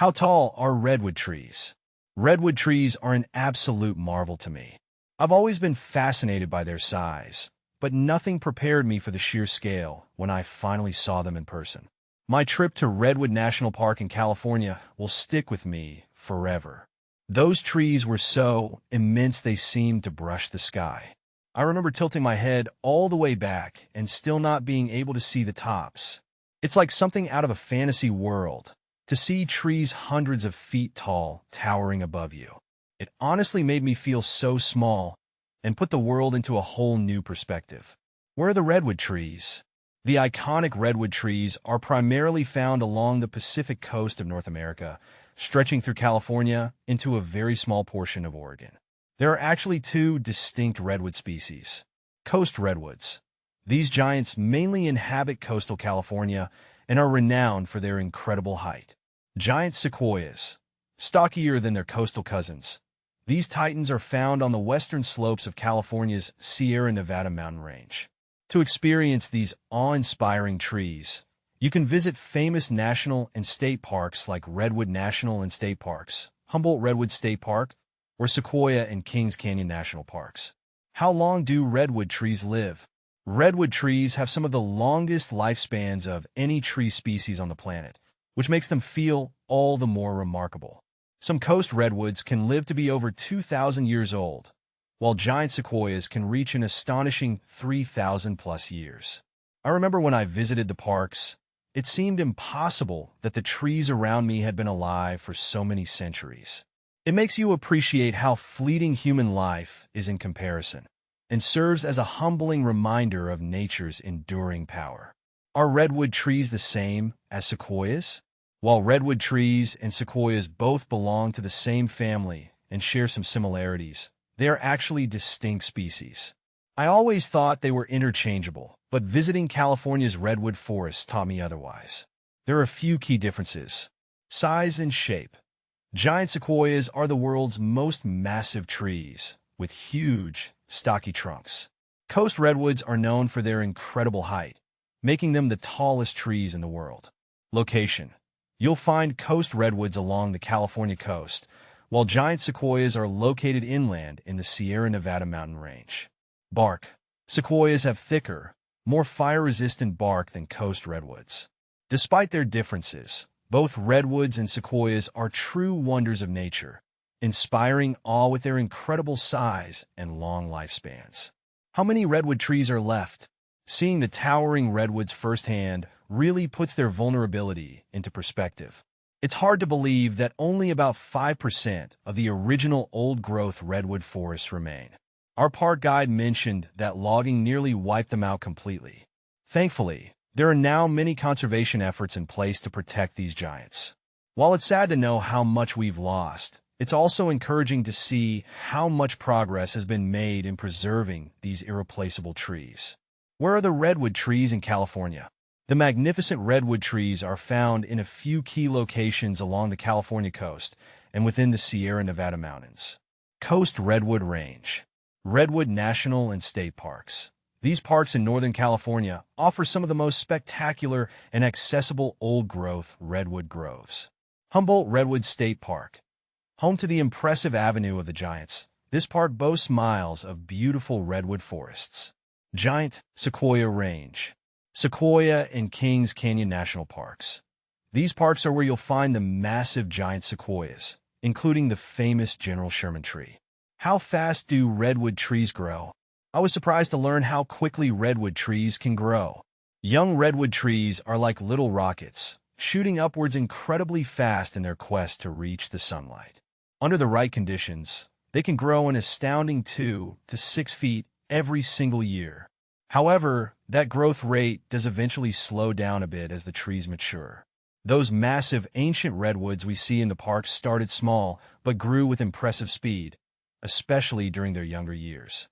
How tall are redwood trees? Redwood trees are an absolute marvel to me. I've always been fascinated by their size, but nothing prepared me for the sheer scale when I finally saw them in person. My trip to Redwood National Park in California will stick with me forever. Those trees were so immense they seemed to brush the sky. I remember tilting my head all the way back and still not being able to see the tops. It's like something out of a fantasy world, to see trees hundreds of feet tall towering above you. It honestly made me feel so small and put the world into a whole new perspective. Where are the redwood trees? The iconic redwood trees are primarily found along the Pacific coast of North America, stretching through California into a very small portion of Oregon. There are actually two distinct redwood species. Coast redwoods. These giants mainly inhabit coastal California and are renowned for their incredible height. Giant sequoias, stockier than their coastal cousins. These titans are found on the western slopes of California's Sierra Nevada mountain range. To experience these awe-inspiring trees, you can visit famous national and state parks like Redwood National and State Parks, Humboldt Redwood State Park, or Sequoia and Kings Canyon National Parks. How long do redwood trees live? Redwood trees have some of the longest lifespans of any tree species on the planet, which makes them feel all the more remarkable. Some coast redwoods can live to be over 2,000 years old, while giant sequoias can reach an astonishing 3,000+ years. I remember when I visited the parks, it seemed impossible that the trees around me had been alive for so many centuries. It makes you appreciate how fleeting human life is in comparison, and serves as a humbling reminder of nature's enduring power. Are redwood trees the same as sequoias? While redwood trees and sequoias both belong to the same family and share some similarities, they are actually distinct species. I always thought they were interchangeable, but visiting California's redwood forests taught me otherwise. There are a few key differences. Size and shape. Giant sequoias are the world's most massive trees, with huge, stocky trunks. Coast redwoods are known for their incredible height, making them the tallest trees in the world. Location. You'll find coast redwoods along the California coast, while giant sequoias are located inland in the Sierra Nevada mountain range. Bark. Sequoias have thicker, more fire-resistant bark than coast redwoods. Despite their differences, both redwoods and sequoias are true wonders of nature, inspiring awe with their incredible size and long lifespans. How many redwood trees are left? Seeing the towering redwoods firsthand really puts their vulnerability into perspective. It's hard to believe that only about 5% of the original old-growth redwood forests remain. Our park guide mentioned that logging nearly wiped them out completely. Thankfully, there are now many conservation efforts in place to protect these giants. While it's sad to know how much we've lost, it's also encouraging to see how much progress has been made in preserving these irreplaceable trees. Where are the redwood trees in California? The magnificent redwood trees are found in a few key locations along the California coast and within the Sierra Nevada mountains. Coast Redwood Range. Redwood National and State Parks. These parks in Northern California offer some of the most spectacular and accessible old-growth redwood groves. Humboldt Redwood State Park. Home to the impressive Avenue of the Giants, this park boasts miles of beautiful redwood forests. Giant Sequoia Range. Sequoia and Kings Canyon National Parks. These parks are where you'll find the massive giant sequoias, including the famous General Sherman tree. How fast do redwood trees grow? I was surprised to learn how quickly redwood trees can grow. Young redwood trees are like little rockets, shooting upwards incredibly fast in their quest to reach the sunlight. Under the right conditions, they can grow an astounding 2 to 6 feet every single year. However, that growth rate does eventually slow down a bit as the trees mature. Those massive ancient redwoods we see in the parks started small but grew with impressive speed, especially during their younger years.